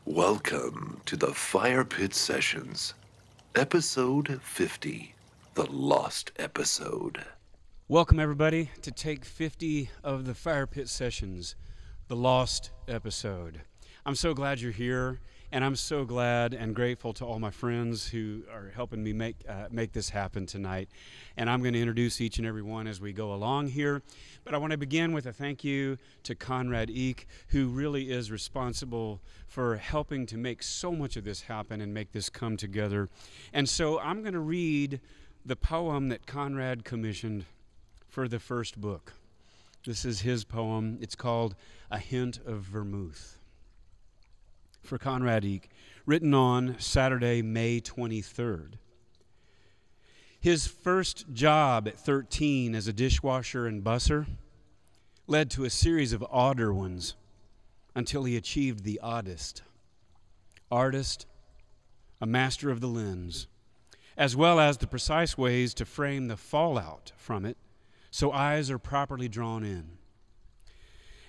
Welcome to the Fire Pit Sessions, episode 50, the lost episode. Welcome, everybody, to take 50 of the Fire Pit Sessions, the lost episode. I'm so glad you're here, and I'm so glad and grateful to all my friends who are helping me make this happen tonight. And I'm going to introduce each and every one as we go along here. But I want to begin with a thank you to Konrad Eek, who really is responsible for helping to make so much of this happen and make this come together. And so I'm going to read the poem that Konrad commissioned for the first book. This is his poem. It's called A Hint of Vermouth. For Konrad Eek, written on Saturday, May 23rd. His first job at 13 as a dishwasher and busser led to a series of odder ones until he achieved the oddest. Artist, a master of the lens, as well as the precise ways to frame the fallout from it so eyes are properly drawn in.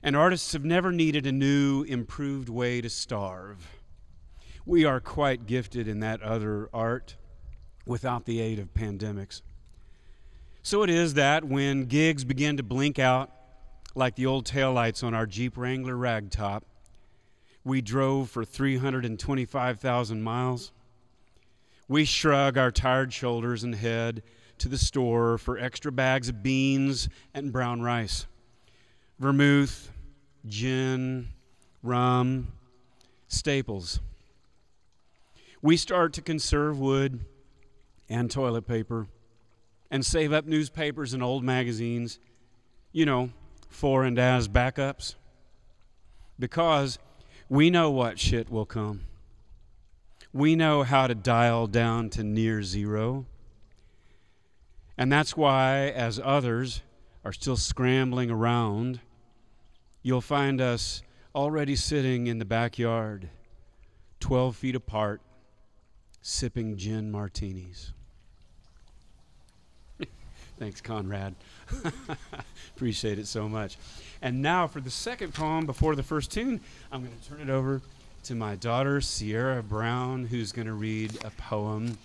And artists have never needed a new, improved way to starve. We are quite gifted in that other art without the aid of pandemics. So it is that when gigs begin to blink out like the old taillights on our Jeep Wrangler ragtop, we drove for 325,000 miles. We shrug our tired shoulders and head to the store for extra bags of beans and brown rice, vermouth, gin, rum, staples. We start to conserve wood and toilet paper and save up newspapers and old magazines, for and as backups, because we know what shit will come. We know how to dial down to near zero. And that's why, as others are still scrambling around, you'll find us already sitting in the backyard, 12 feet apart, sipping gin martinis. Thanks, Konrad. Appreciate it so much. And now for the second poem before the first tune, I'm going to turn it over to my daughter, Sierra Brown, who's going to read a poem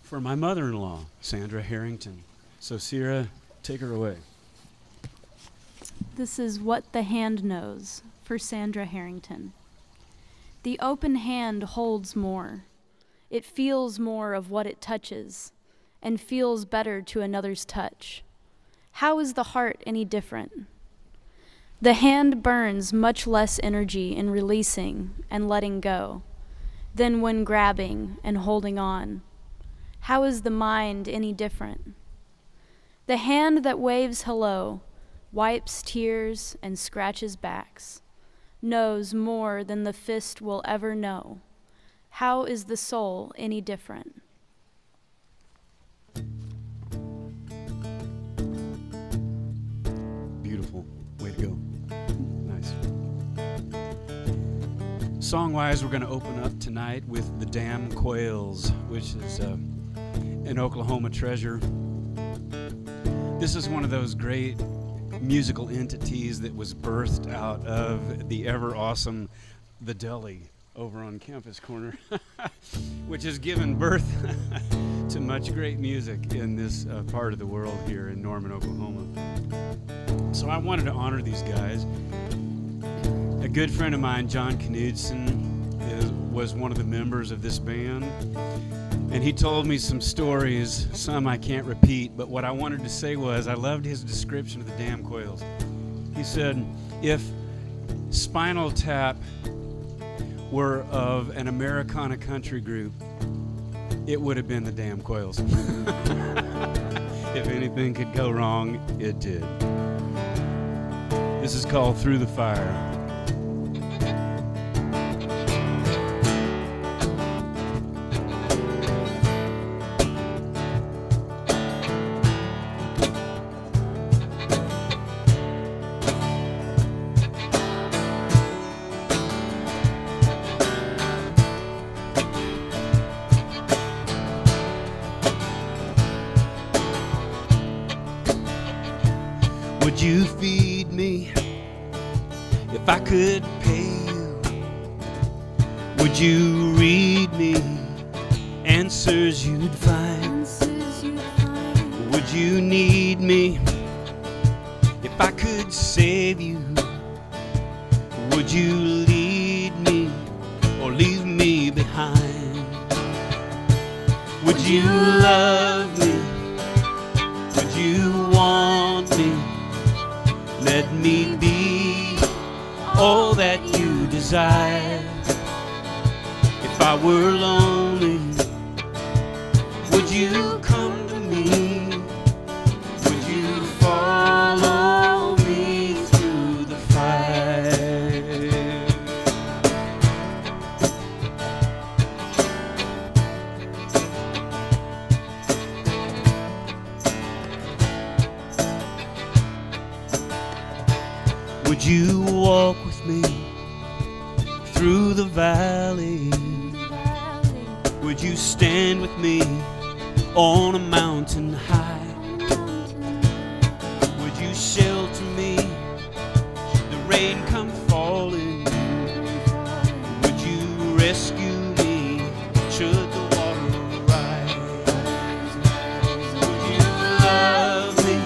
for my mother-in-law, Sandra Harrington. So, Sierra, take her away. This is What the Hand Knows for Sandra Harrington. The open hand holds more. It feels more of what it touches and feels better to another's touch. How is the heart any different? The hand burns much less energy in releasing and letting go than when grabbing and holding on. How is the mind any different? The hand that waves hello, wipes tears and scratches backs, knows more than the fist will ever know. How is the soul any different? Beautiful. Way to go. Nice. Song-wise, we're going to open up tonight with The Damn Quails, which is an Oklahoma treasure. This is one of those great musical entities that was birthed out of the ever awesome The Deli over on Campus Corner, which has given birth to much great music in this part of the world here in Norman, Oklahoma. So I wanted to honor these guys. A good friend of mine, John Knudsen, was one of the members of this band, and he told me some stories, some I can't repeat, but what I wanted to say was I loved his description of the Damn Quails. He said, if Spinal Tap were of an Americana country group, it would have been the Damn Quails. If anything could go wrong, it did. This is called Through the Fire. Would you feed me if I could pay you? Would you read me answers you'd find? Would you need me if I could save you? Would you lead me or leave me behind? Would you love me? Would you want me? Let me be all that you desire. If I were lonely, would you come to me? Would you follow me through the fire? Would you walk with me through the valley? Would you stand with me on a mountain high? Would you shelter me should the rain come falling? Would you rescue me should the water rise? Would you love me?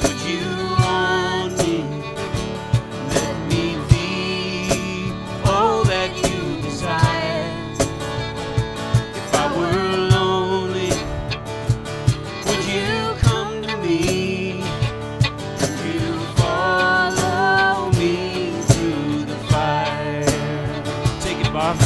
Would you want me? Let me be all that you desire. If I were lonely, would you come to me? Would you follow me through the fire? Take it, Bob.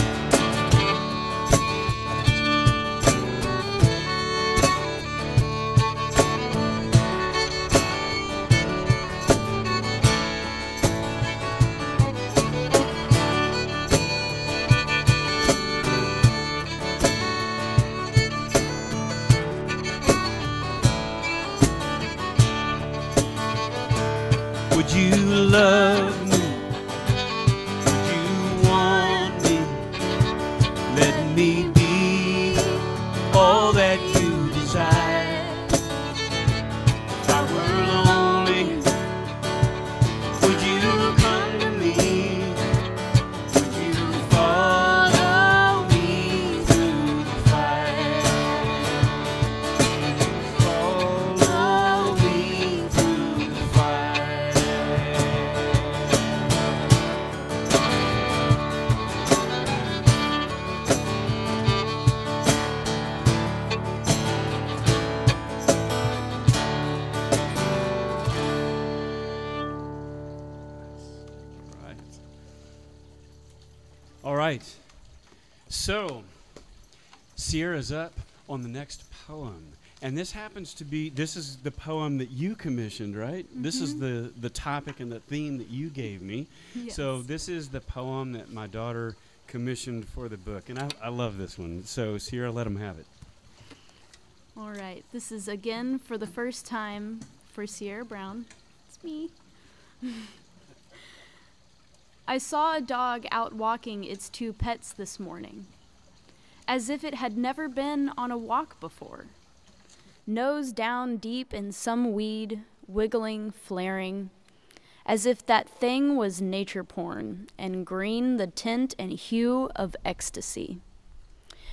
Would you love me? Would you want me? Let me be all that you desire. If I were lonely, would you come to me? Would you follow me through the fire? Follow me through the fire. All right. So, Sierra's up on the next poem. And this happens to be, this is the poem that you commissioned, right? This is the topic and the theme that you gave me. Yes. So this is the poem that my daughter commissioned for the book. And I love this one. So, Sierra, let them have it. All right, this is again for the first time for Sierra Brown. It's me. I saw a dog out walking its two pets this morning, as if it had never been on a walk before. Nose down deep in some weed, wiggling, flaring, as if that thing was nature porn, and green the tint and hue of ecstasy.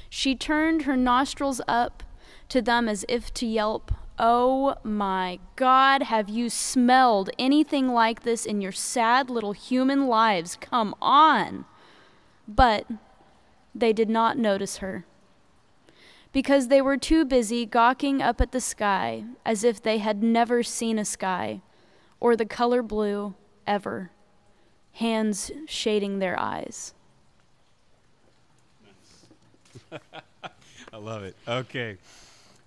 She turned her nostrils up to them as if to yelp, "Oh my God, have you smelled anything like this in your sad little human lives? Come on!" But they did not notice her, because they were too busy gawking up at the sky as if they had never seen a sky or the color blue ever, hands shading their eyes. I love it. Okay.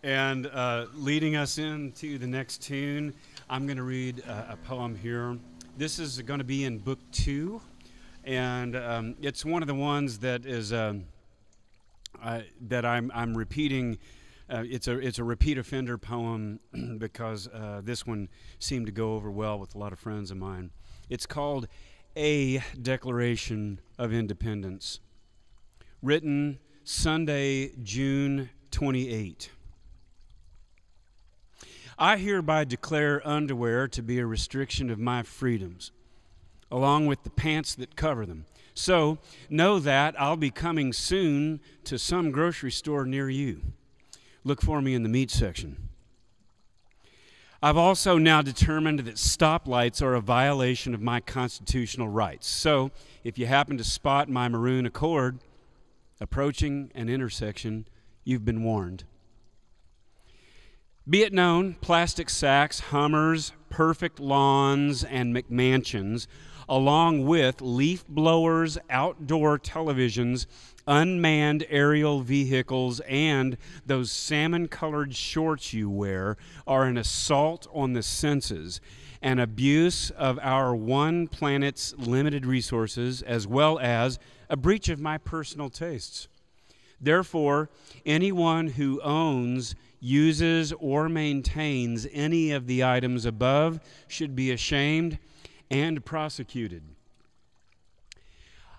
And leading us into the next tune, I'm going to read a poem here. This is going to be in Book 2, and it's one of the ones that is that I'm repeating. It's a repeat offender poem because this one seemed to go over well with a lot of friends of mine. It's called A Declaration of Independence, written Sunday, June 28. I hereby declare underwear to be a restriction of my freedoms, along with the pants that cover them, So know that I'll be coming soon to some grocery store near you. Look for me in the meat section. I've also now determined that stoplights are a violation of my constitutional rights. So if you happen to spot my maroon Accord approaching an intersection, you've been warned. Be it known, plastic sacks, Hummers, perfect lawns, and McMansions, along with leaf blowers, outdoor televisions, unmanned aerial vehicles, and those salmon-colored shorts you wear, are an assault on the senses, an abuse of our one planet's limited resources, as well as a breach of my personal tastes. Therefore, anyone who owns, uses, or maintains any of the items above should be ashamed and prosecuted.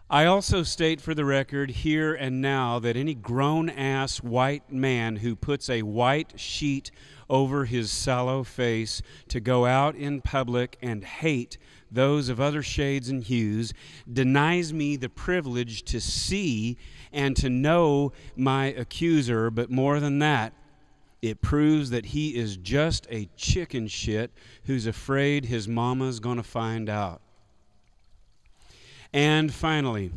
I also state for the record here and now that any grown-ass white man who puts a white sheet over his sallow face to go out in public and hate those of other shades and hues denies me the privilege to see and to know my accuser, but more than that, it proves that he is just a chicken shit who's afraid his mama's gonna find out. And finally,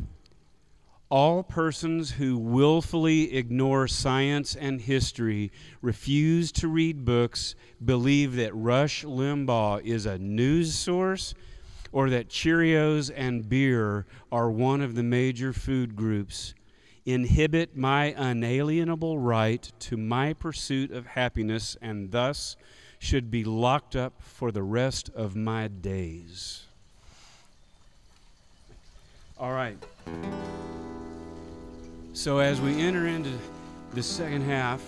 all persons who willfully ignore science and history, refuse to read books, believe that Rush Limbaugh is a news source, or that Cheerios and beer are one of the major food groups, inhibit my unalienable right to my pursuit of happiness, and thus should be locked up for the rest of my days. All right. So as we enter into the second half,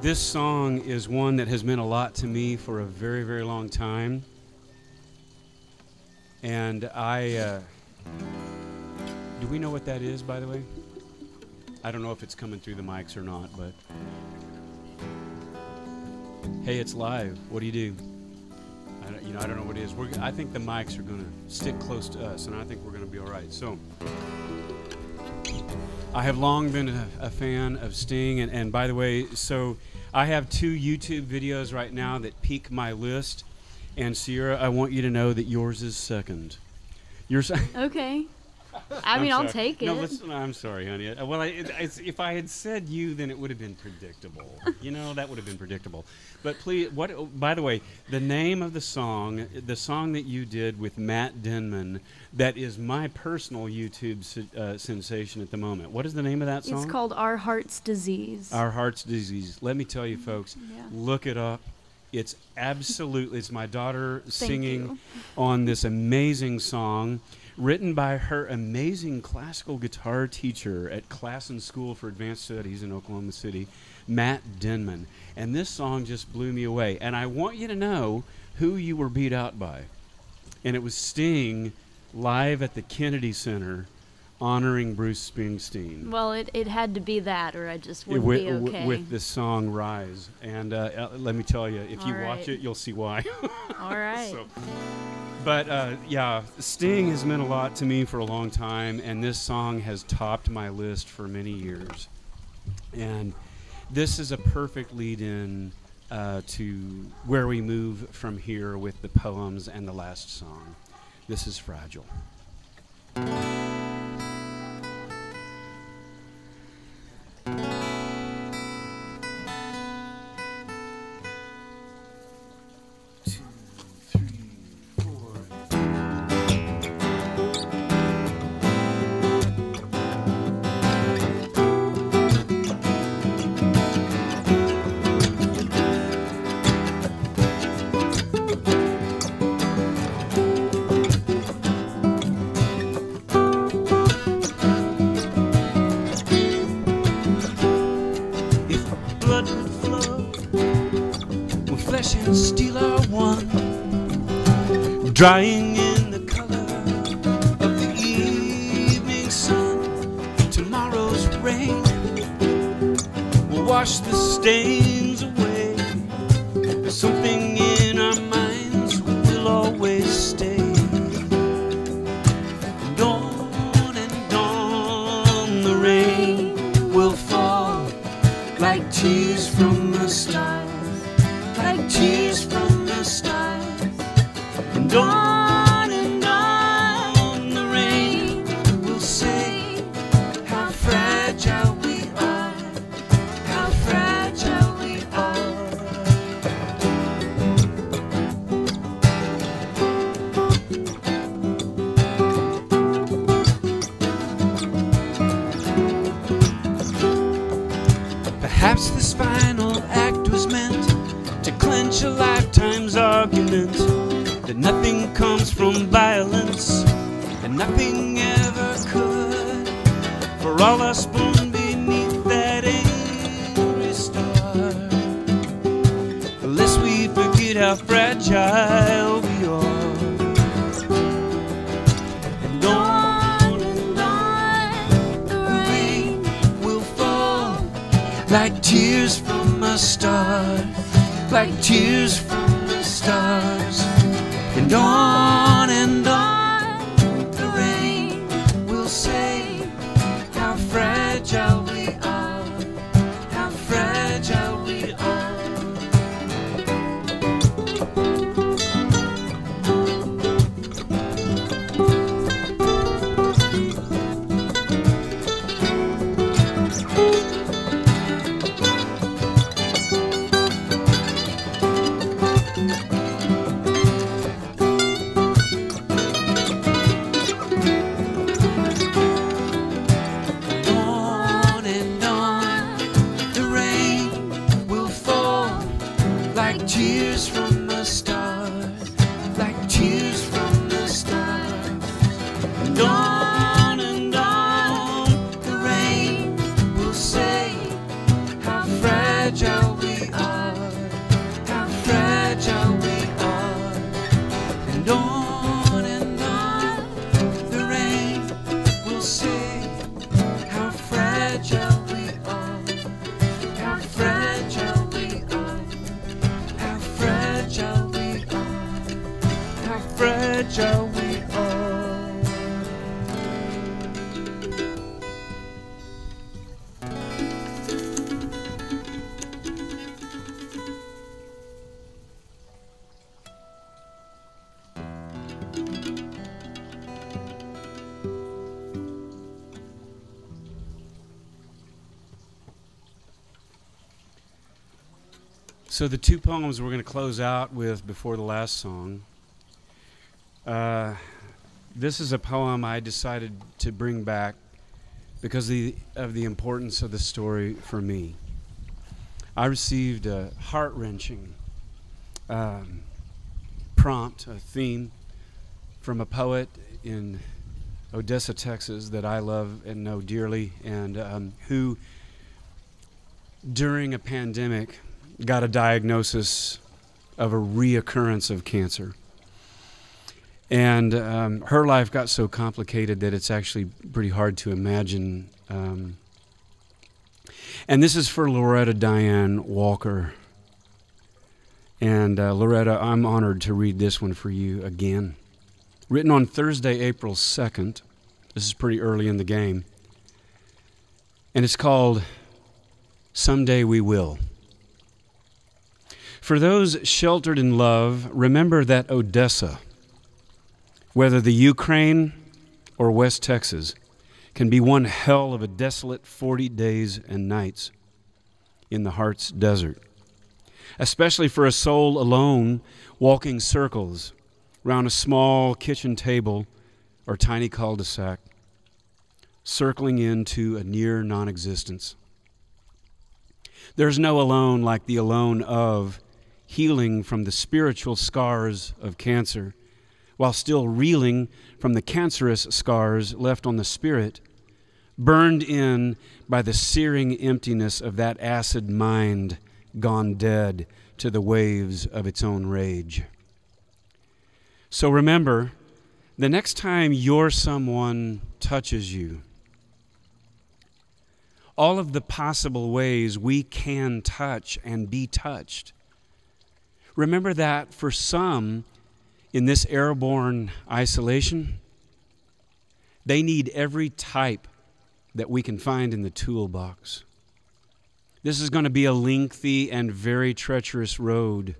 this song is one that has meant a lot to me for a very, very long time. And do we know what that is, by the way? I don't know if it's coming through the mics or not, but hey, it's live. What do you do? I don't know what it is. I think the mics are going to stick close to us, and I think we're going to be all right. So, I have long been a fan of Sting, and by the way, so I have 2 YouTube videos right now that peak my list, and Sierra, I want you to know that yours is second. Yours. Okay. I mean, I'll take it. No, listen, I'm sorry, honey. Well, if I had said you, then it would have been predictable. That would have been predictable. But please, by the way, the name of the song that you did with Matt Denman, that is my personal YouTube sensation at the moment. What is the name of that song? It's called Our Heart's Disease. Our Heart's Disease. Let me tell you, folks, look it up. It's my daughter singing on this amazing song, written by her amazing classical guitar teacher at Class and School for Advanced Studies in Oklahoma City, Matt Denman. And this song just blew me away. And I want you to know who you were beat out by. And it was Sting live at the Kennedy Center honoring Bruce Springsteen. Well, it had to be that, or I just wouldn't be okay. With the song Rise. And let me tell you, if you watch it, you'll see why. All right. But Sting has meant a lot to me for a long time, and this song has topped my list for many years. And this is a perfect lead-in to where we move from here with the poems and the last song. This is Fragile. Steel are one, drying in the color of the evening sun. Tomorrow's rain will wash the stains away. There's something in our minds we'll always and on the rain will say how fragile we are, how fragile we are. Perhaps this final act was meant to clinch a lifetime's argument, that nothing comes from violence and nothing ever could. For all are spun beneath that angry star, lest we forget how fragile we are. And on the rain will fall like tears from a star, like tears from the stars. And on the rain will say how fragile we are, how fragile we are. Tears from the stars, like tears from the stars. And on the rain will say how fragile we are, how fragile we are. And on the rain will say how fragile we are, how fragile we are. Fragile we are, how fragile we are. So the two poems we're going to close out with before the last song. This is a poem I decided to bring back because of the importance of the story for me. I received a heart-wrenching prompt, a theme, from a poet in Odessa, Texas, that I love and know dearly, and who, during a pandemic, got a diagnosis of a reoccurrence of cancer. And her life got so complicated that it's actually pretty hard to imagine. And this is for Loretta Diane Walker. And Loretta, I'm honored to read this one for you again. Written on Thursday, April 2nd. This is pretty early in the game. And it's called Someday We Will. For those sheltered in love, remember that Odessa, whether the Ukraine or West Texas, can be one hell of a desolate 40 days and nights in the heart's desert, especially for a soul alone walking circles round a small kitchen table or tiny cul-de-sac, circling into a near non-existence. There's no alone like the alone of healing from the spiritual scars of cancer, while still reeling from the cancerous scars left on the spirit, burned in by the searing emptiness of that acid mind gone dead to the waves of its own rage. So remember, the next time your someone touches you, all of the possible ways we can touch and be touched, remember that for some in this airborne isolation, they need every type that we can find in the toolbox. This is going to be a lengthy and very treacherous road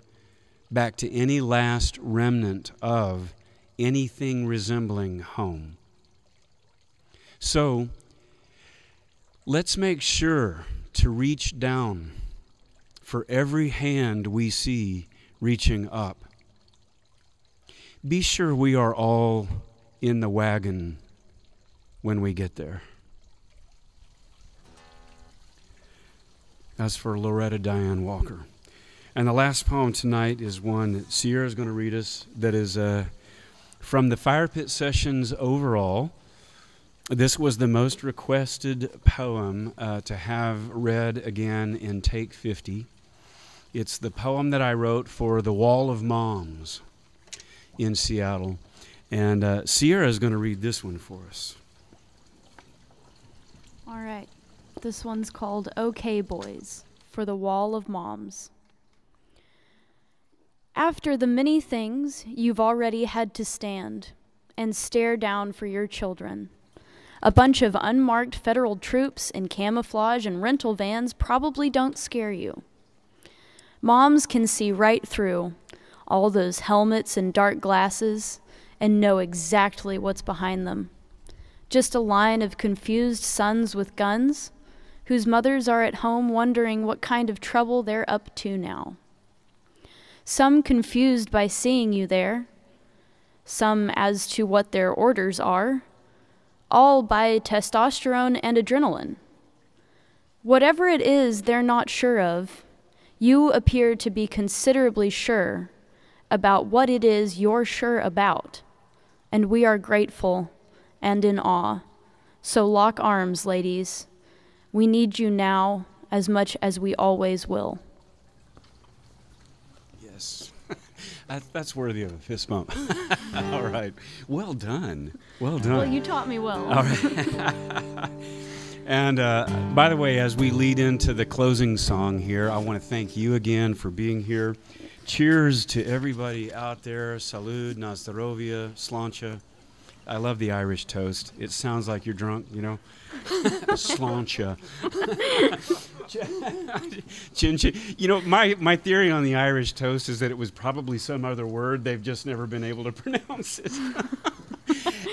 back to any last remnant of anything resembling home. So, let's make sure to reach down for every hand we see reaching up. Be sure we are all in the wagon when we get there. That's for Loretta Diane Walker. And the last poem tonight is one that Sierra is going to read us that is from the Fire Pit Sessions overall. This was the most requested poem to have read again in Take 50. It's the poem that I wrote for the Wall of Moms in Seattle. And Sierra is going to read this one for us. All right. This one's called Okay Boys for the Wall of Moms. After the many things you've already had to stand and stare down for your children, a bunch of unmarked federal troops in camouflage and rental vans probably don't scare you. Moms can see right through all those helmets and dark glasses and know exactly what's behind them. Just a line of confused sons with guns whose mothers are at home wondering what kind of trouble they're up to now. Some confused by seeing you there, some as to what their orders are, all by testosterone and adrenaline. Whatever it is they're not sure of, you appear to be considerably sure about what it is you're sure about, and we are grateful and in awe. So lock arms, ladies. We need you now as much as we always will. Yes. That's worthy of a fist bump. All right. Well done. Well done. Well, you taught me well. All right. And by the way, as we lead into the closing song here, I want to thank you again for being here. Cheers to everybody out there. Salud, na zdrovia, slancha. I love the Irish toast. It sounds like you're drunk, you know. Slancha. Chin chin. You know, my theory on the Irish toast is that it was probably some other word. They've just never been able to pronounce it.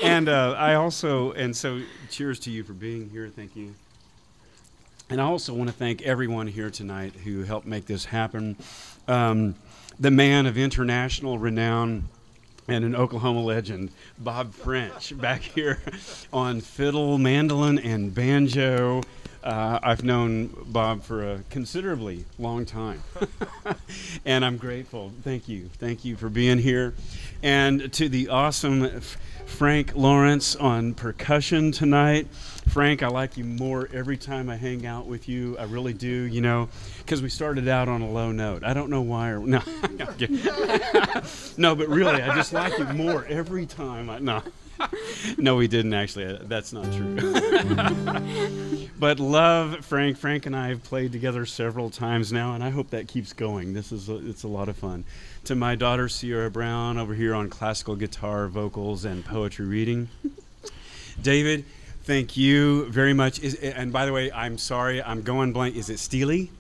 And so cheers to you for being here. Thank you. And I also want to thank everyone here tonight who helped make this happen. The man of international renown and an Oklahoma legend, Bob French, back here on fiddle, mandolin, and banjo. I've known Bob for a considerably long time, and I'm grateful. Thank you. Thank you for being here. And to the awesome Frank Lawrence on percussion tonight. Frank, I like you more every time I hang out with you. I really do, you know, because we started out on a low note. I don't know why. No, no, but really, I just like you more every time. No, we didn't actually. That's not true. But love Frank. Frank and I have played together several times now, and I hope that keeps going. It's a lot of fun. To my daughter Sierra Brown over here on classical guitar, vocals, and poetry reading. David, thank you very much. And by the way, I'm sorry, I'm going blank. Is it Steely?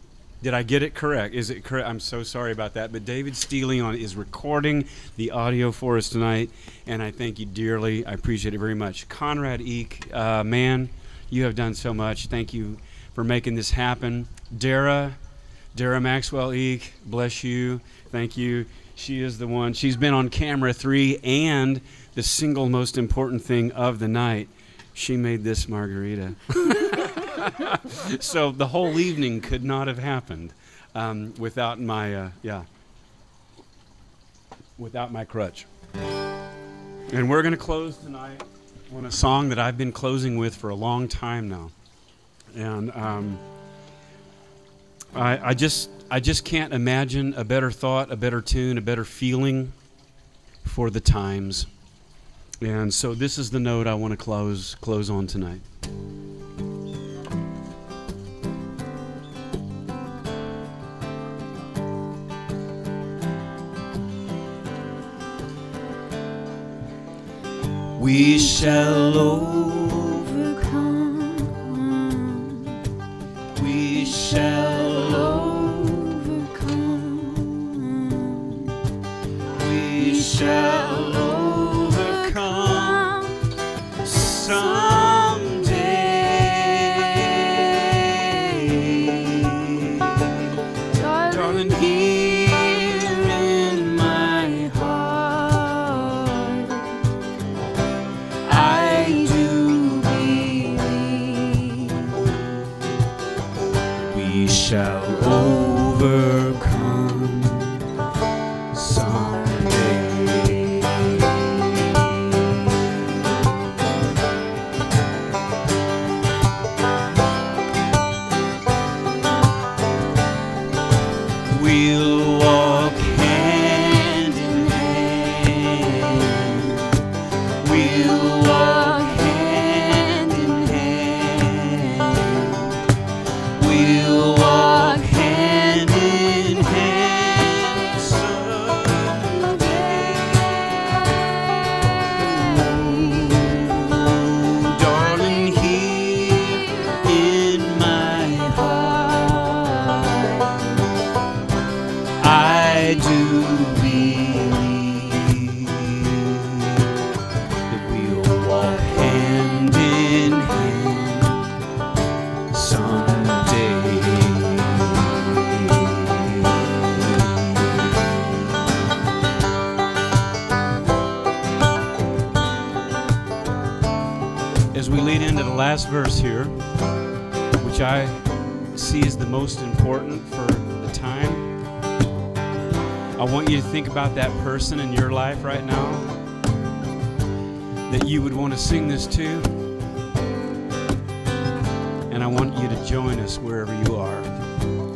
Did I get it correct? Is it correct? I'm so sorry about that. But David Steely is recording the audio for us tonight, and I thank you dearly. I appreciate it very much. Konrad Eek, man, you have done so much. Thank you for making this happen. Darra Maxwell Eek, bless you. Thank you. She is the one. She's been on camera 3, and the single most important thing of the night, she made this margarita. So the whole evening could not have happened without my without my crutch. And we're going to close tonight on a song that I've been closing with for a long time now, and I just can't imagine a better thought, a better tune, a better feeling for the times. And so this is the note I want to close on tonight. We shall overcome. We shall overcome. We'll walk hand in hand. We'll walk hand in hand someday. Oh, darling, here in my heart, I do believe that we'll walk hand in hand someday. As we lead into the last verse here, which I see as the most important for the time, I want you to think about that person in your life right now that you would want to sing this to. And I want you to join us wherever you are.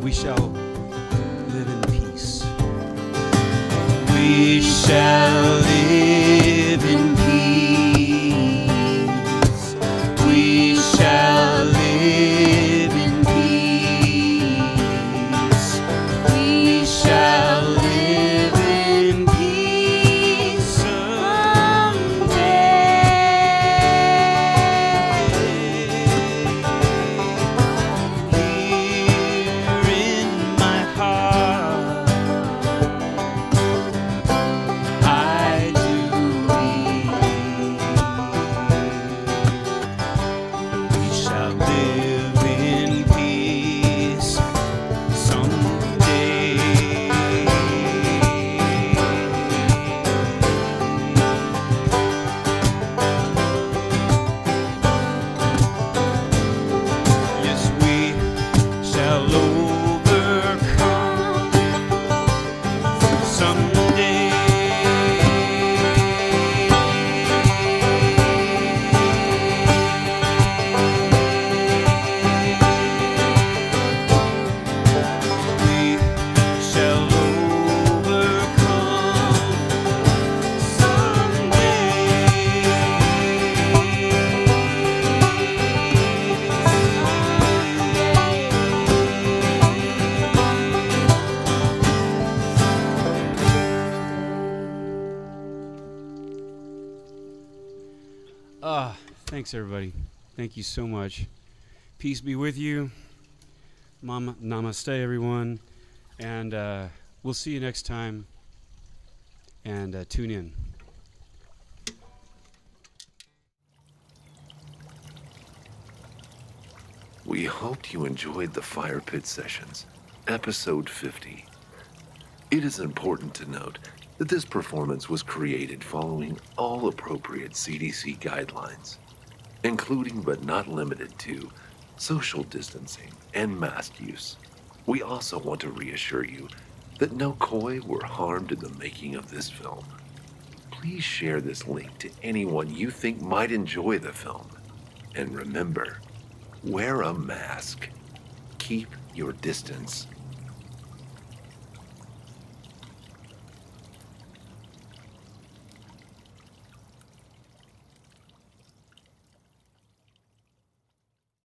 We shall live in peace. We shall live in peace. We shall live in peace. We shall live in peace someday. Here in my heart, I do believe we shall live in peace someday. Yes, we shall overcome someday. We shall overcome Thanks, everybody. Thank you so much. Peace be with you. Mama, namaste, everyone. And we'll see you next time. And tune in. We hoped you enjoyed the Fire Pit Sessions, episode 50. It is important to note that this performance was created following all appropriate CDC guidelines, including but not limited to social distancing and mask use. We also want to reassure you that no koi were harmed in the making of this film. Please share this link to anyone you think might enjoy the film. And remember, wear a mask. Keep your distance.